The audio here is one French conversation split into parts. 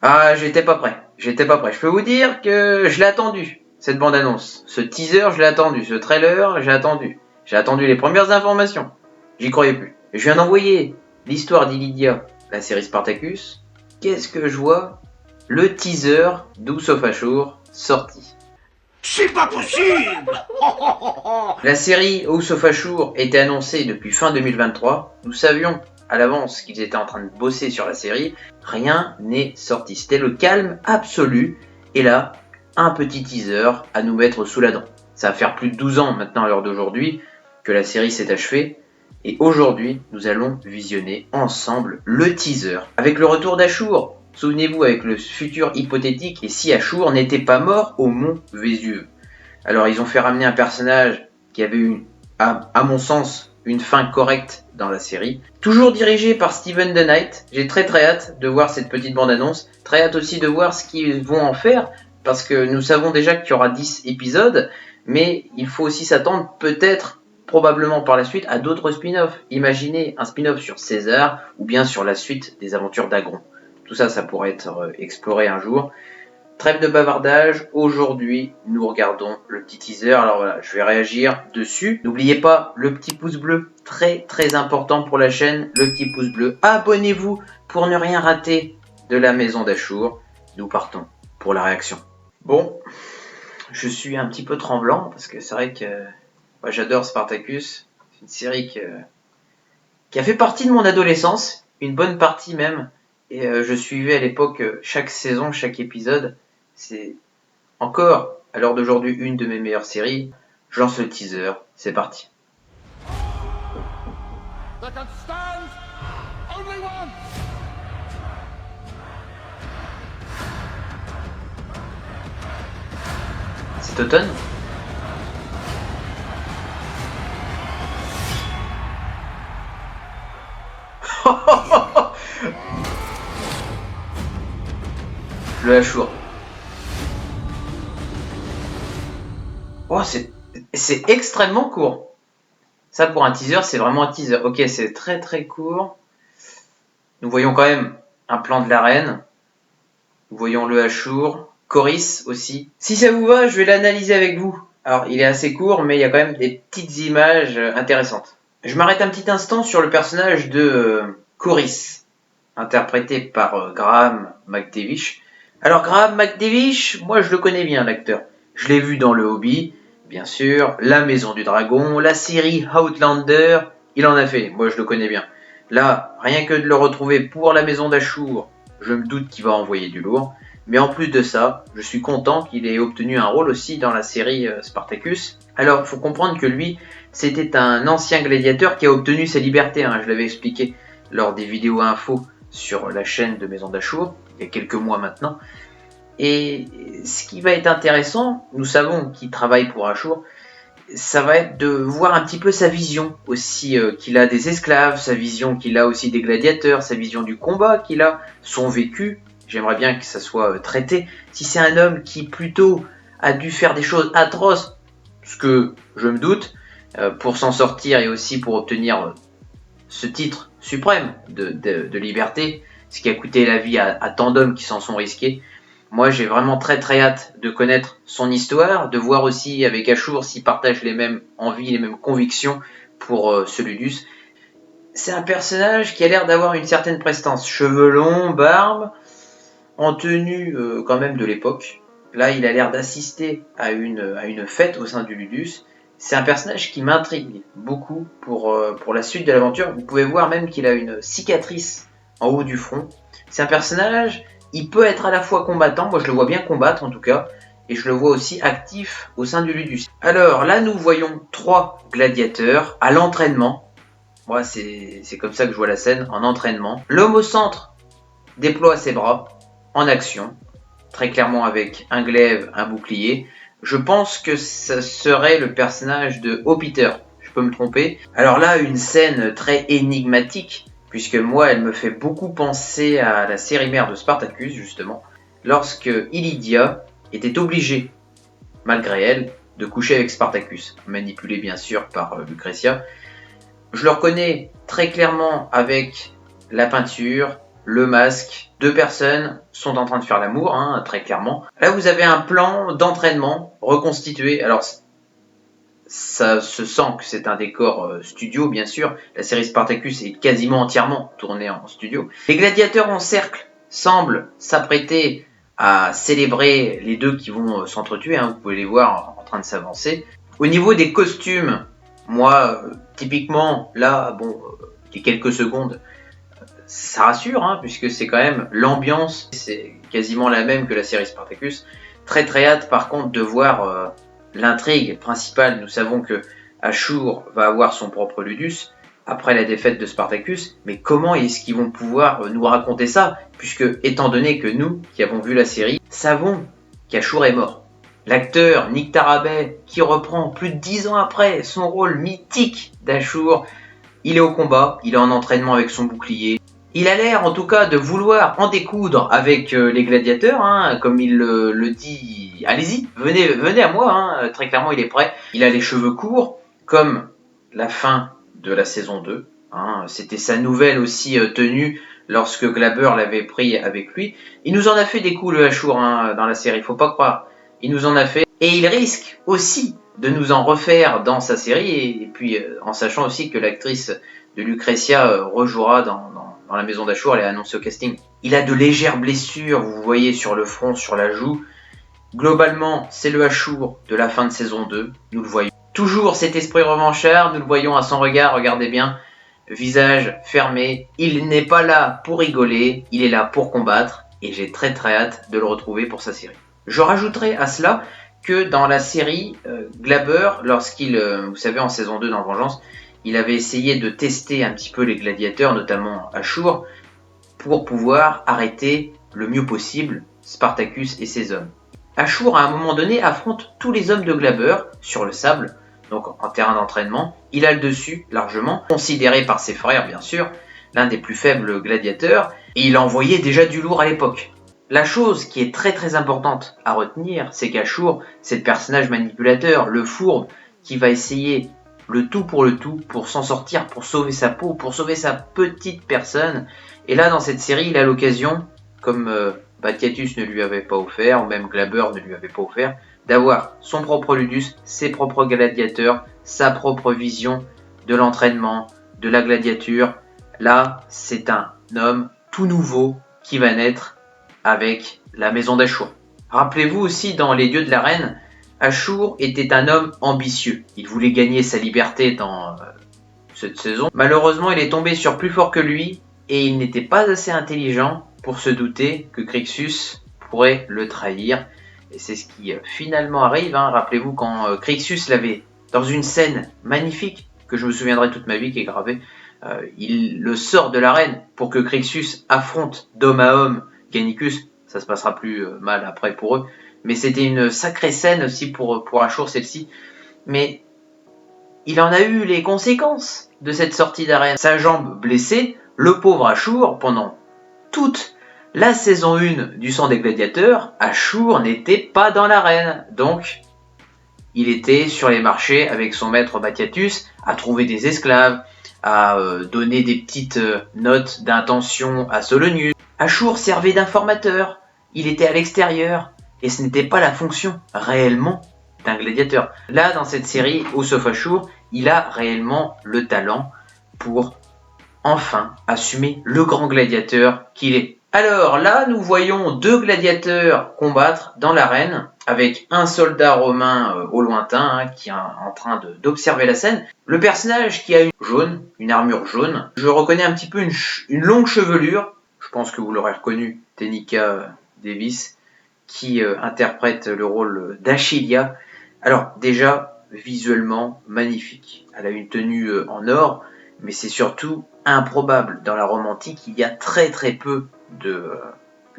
Ah, j'étais pas prêt. J'étais pas prêt. Je peux vous dire que je l'ai attendu, cette bande-annonce. Ce teaser, je l'ai attendu. Ce trailer, j'ai attendu. J'ai attendu les premières informations. J'y croyais plus. Je viens d'envoyer l'histoire d'Ilidia, la série Spartacus. Qu'est-ce que je vois? Le teaser d'House of Ashur sorti. C'est pas possible. La série House of Ashur était annoncée depuis fin 2023. Nous savions à l'avance qu'ils étaient en train de bosser sur la série. Rien n'est sorti. C'était le calme absolu. Et là, un petit teaser à nous mettre sous la dent. Ça va faire plus de 12 ans maintenant à l'heure d'aujourd'hui que la série s'est achevée. Et aujourd'hui, nous allons visionner ensemble le teaser. Avec le retour d'Ashur. Souvenez-vous, avec le futur hypothétique, et si Ashur n'était pas mort au mont Vésuve. Alors ils ont fait ramener un personnage qui avait eu, à mon sens, une fin correcte dans la série. Toujours dirigé par Steven the Knight. J'ai très hâte de voir cette petite bande-annonce. Très hâte aussi de voir ce qu'ils vont en faire. Parce que nous savons déjà qu'il y aura 10 épisodes. Mais il faut aussi s'attendre peut-être, probablement par la suite, à d'autres spin-offs. Imaginez un spin-off sur César ou bien sur la suite des aventures d'Agron. Tout ça, ça pourrait être exploré un jour. Trêve de bavardage, aujourd'hui nous regardons le petit teaser, alors voilà, je vais réagir dessus. N'oubliez pas le petit pouce bleu, très important pour la chaîne, le petit pouce bleu. Abonnez-vous pour ne rien rater de la maison d'Ashur. Nous partons pour la réaction. Bon, je suis un petit peu tremblant parce que c'est vrai que moi, j'adore Spartacus. C'est une série qui a fait partie de mon adolescence, une bonne partie même. Et je suivais à l'époque chaque saison, chaque épisode. C'est encore, à l'heure d'aujourd'hui, une de mes meilleures séries. Je lance le teaser, c'est parti. C'est automne? Le Ashur. Oh, c'est extrêmement court. Ça, pour un teaser, c'est vraiment un teaser. Ok, c'est très court. Nous voyons quand même un plan de l'arène. Nous voyons le Ashur. Coris aussi. Si ça vous va, je vais l'analyser avec vous. Alors, il est assez court, mais il y a quand même des petites images intéressantes. Je m'arrête un petit instant sur le personnage de Coris, interprété par Graham McTavish. Alors, Graham McTavish, moi je le connais bien, l'acteur. Je l'ai vu dans Le Hobby, bien sûr, La Maison du Dragon, la série Outlander, il en a fait, moi je le connais bien. Là, rien que de le retrouver pour La Maison d'Ashur, je me doute qu'il va envoyer du lourd. Mais en plus de ça, je suis content qu'il ait obtenu un rôle aussi dans la série Spartacus. Alors, il faut comprendre que lui, c'était un ancien gladiateur qui a obtenu sa liberté, hein, je l'avais expliqué lors des vidéos infos sur la chaîne de Maison d'Ashur, il y a quelques mois maintenant. Et ce qui va être intéressant, nous savons qu'il travaille pour Ashur, ça va être de voir un petit peu sa vision aussi, qu'il a des esclaves, sa vision qu'il a aussi des gladiateurs, sa vision du combat qu'il a, son vécu. J'aimerais bien que ça soit traité. Si c'est un homme qui plutôt a dû faire des choses atroces, ce que je me doute, pour s'en sortir et aussi pour obtenir ce titre suprême de liberté, ce qui a coûté la vie à tant d'hommes qui s'en sont risqués. Moi, j'ai vraiment très hâte de connaître son histoire, de voir aussi avec Ashur s'il partage les mêmes envies, les mêmes convictions pour ce Ludus. C'est un personnage qui a l'air d'avoir une certaine prestance. Cheveux longs, barbe, en tenue quand même de l'époque. Là, il a l'air d'assister à une fête au sein du Ludus. C'est un personnage qui m'intrigue beaucoup pour la suite de l'aventure. Vous pouvez voir même qu'il a une cicatrice en haut du front. C'est un personnage, il peut être à la fois combattant, moi je le vois bien combattre en tout cas, et je le vois aussi actif au sein du Ludus. Alors là, nous voyons 3 gladiateurs à l'entraînement. Moi, c'est comme ça que je vois la scène, en entraînement. L'homme au centre déploie ses bras en action, très clairement avec un glaive, un bouclier. Je pense que ce serait le personnage de Hoppiter. Je peux me tromper. Alors là, une scène très énigmatique, puisque moi, elle me fait beaucoup penser à la série mère de Spartacus, justement, lorsque Ilidia était obligée, malgré elle, de coucher avec Spartacus, manipulé bien sûr par Lucretia. Je le reconnais très clairement avec la peinture, le masque, 2 personnes sont en train de faire l'amour, hein, très clairement. Là, vous avez un plan d'entraînement reconstitué. Alors, ça se sent que c'est un décor studio, bien sûr. La série Spartacus est quasiment entièrement tournée en studio. Les gladiateurs en cercle semblent s'apprêter à célébrer les deux qui vont s'entretuer. Hein, vous pouvez les voir en train de s'avancer. Au niveau des costumes, moi, typiquement, là, bon, les quelques secondes, ça rassure, hein, puisque c'est quand même l'ambiance, c'est quasiment la même que la série Spartacus. Très très hâte, par contre, de voir l'intrigue principale. Nous savons que Ashur va avoir son propre Ludus après la défaite de Spartacus, mais comment est-ce qu'ils vont pouvoir nous raconter ça, puisque étant donné que nous, qui avons vu la série, savons qu'Ashur est mort. L'acteur Nick Tarabay, qui reprend plus de 10 ans après son rôle mythique d'Ashur, il est au combat, il est en entraînement avec son bouclier. Il a l'air en tout cas de vouloir en découdre avec les gladiateurs, hein, comme il le dit. Allez-y, venez à moi, hein, très clairement il est prêt. Il a les cheveux courts, comme la fin de la saison 2. Hein, c'était sa nouvelle aussi tenue lorsque Glaber l'avait pris avec lui. Il nous en a fait des coups le Ashur, hein, dans la série, faut pas croire. Il nous en a fait. Et il risque aussi de nous en refaire dans sa série, et puis en sachant aussi que l'actrice de Lucretia rejouera dans la maison d'Ashur, elle est annoncée au casting. Il a de légères blessures, vous voyez, sur le front, sur la joue. Globalement, c'est le Ashur de la fin de saison 2, nous le voyons. Toujours cet esprit revanchard, nous le voyons à son regard, regardez bien, visage fermé. Il n'est pas là pour rigoler, il est là pour combattre, et j'ai très très hâte de le retrouver pour sa série. Je rajouterai à cela que dans la série, Glaber, lorsqu'il, vous savez, en saison 2 dans Vengeance, il avait essayé de tester un petit peu les gladiateurs, notamment Ashur, pour pouvoir arrêter le mieux possible Spartacus et ses hommes. Ashur, à un moment donné, affronte tous les hommes de Glaber sur le sable, donc en terrain d'entraînement. Il a le dessus, largement, considéré par ses frères, bien sûr, l'un des plus faibles gladiateurs, et il envoyait déjà du lourd à l'époque. La chose qui est très très importante à retenir, c'est qu'Ashur, c'est le personnage manipulateur, le fourbe, qui va essayer le tout pour s'en sortir, pour sauver sa peau, pour sauver sa petite personne. Et là, dans cette série, il a l'occasion, comme Batiatus ne lui avait pas offert, ou même Glaber ne lui avait pas offert, d'avoir son propre Ludus, ses propres gladiateurs, sa propre vision de l'entraînement, de la gladiature. Là, c'est un homme tout nouveau qui va naître avec la maison d'Ashur. Rappelez-vous aussi, dans Les Dieux de l'arène, Ashur était un homme ambitieux. Il voulait gagner sa liberté dans cette saison. Malheureusement, il est tombé sur plus fort que lui et il n'était pas assez intelligent pour se douter que Crixus pourrait le trahir. Et c'est ce qui finalement arrive. Hein. Rappelez-vous quand Crixus l'avait, dans une scène magnifique que je me souviendrai toute ma vie, qui est gravée, il le sort de l'arène pour que Crixus affronte d'homme à homme Gannicus. Ça se passera plus mal après pour eux. Mais c'était une sacrée scène aussi pour Ashur, celle-ci. Mais il en a eu les conséquences de cette sortie d'arène. Sa jambe blessée, le pauvre Ashur, pendant toute la saison 1 du Sang des Gladiateurs, Ashur n'était pas dans l'arène. Donc, il était sur les marchés avec son maître Batiatus à trouver des esclaves, à donner des petites notes d'intention à Solonius. Ashur servait d'informateur. Il était à l'extérieur. Et ce n'était pas la fonction réellement d'un gladiateur. Là, dans cette série, sauf Ashur, il a réellement le talent pour enfin assumer le grand gladiateur qu'il est. Alors là, nous voyons 2 gladiateurs combattre dans l'arène avec un soldat romain au lointain qui est en train d'observer la scène. Le personnage qui a une armure jaune, je reconnais un petit peu une longue chevelure. Je pense que vous l'aurez reconnu, Tenika Davis, qui interprète le rôle d'Achilia. Alors déjà, visuellement, magnifique. Elle a une tenue en or, mais c'est surtout improbable. Dans la Rome antique, il y a très très peu de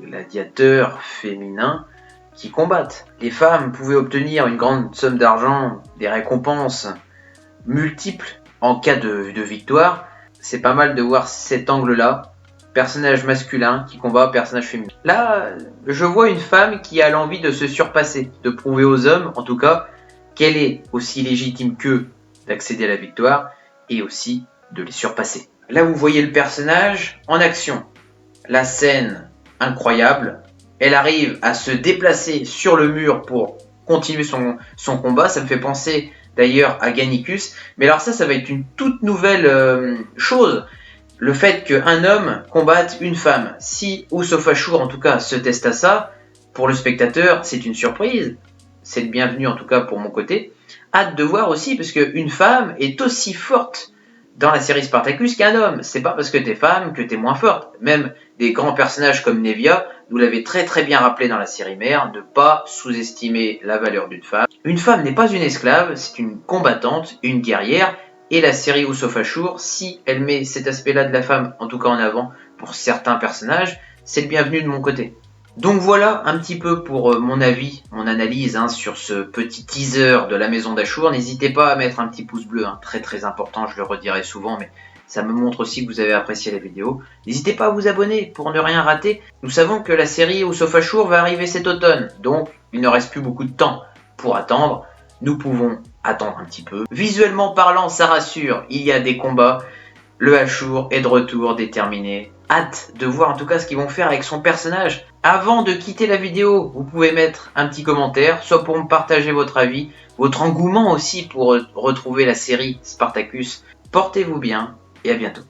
gladiateurs féminins qui combattent. Les femmes pouvaient obtenir une grande somme d'argent, des récompenses multiples en cas de victoire. C'est pas mal de voir cet angle-là. Personnage masculin qui combat personnage féminin. Là, je vois une femme qui a l'envie de se surpasser, de prouver aux hommes, en tout cas, qu'elle est aussi légitime qu'eux d'accéder à la victoire et aussi de les surpasser. Là, vous voyez le personnage en action. la scène incroyable. Elle arrive à se déplacer sur le mur pour continuer son combat. Ça me fait penser d'ailleurs à Gannicus. Mais alors ça va être une toute nouvelle chose. Le fait qu'un homme combatte une femme. Si Usopp Ashur en tout cas se teste à ça, pour le spectateur c'est une surprise. C'est le bienvenu en tout cas pour mon côté. Hâte de voir aussi parce qu'une femme est aussi forte dans la série Spartacus qu'un homme. C'est pas parce que t'es femme que t'es moins forte. Même des grands personnages comme Nevia nous l'avaient très très bien rappelé dans la série mère, ne pas sous-estimer la valeur d'une femme. Une femme n'est pas une esclave, c'est une combattante, une guerrière. Et la série Usopp Ashur, si elle met cet aspect-là de la femme, en tout cas en avant, pour certains personnages, c'est le bienvenu de mon côté. Donc voilà un petit peu pour mon avis, mon analyse sur ce petit teaser de la maison d'Ashur. N'hésitez pas à mettre un petit pouce bleu, très très important, je le redirai souvent, mais ça me montre aussi que vous avez apprécié la vidéo. N'hésitez pas à vous abonner pour ne rien rater. Nous savons que la série Usopp Ashur va arriver cet automne, donc il ne reste plus beaucoup de temps pour attendre. Nous pouvons attendre un petit peu. Visuellement parlant, ça rassure, il y a des combats. Le Ashur est de retour, déterminé. Hâte de voir en tout cas ce qu'ils vont faire avec son personnage. Avant de quitter la vidéo, vous pouvez mettre un petit commentaire, soit pour me partager votre avis, votre engouement aussi pour retrouver la série Spartacus. Portez-vous bien et à bientôt.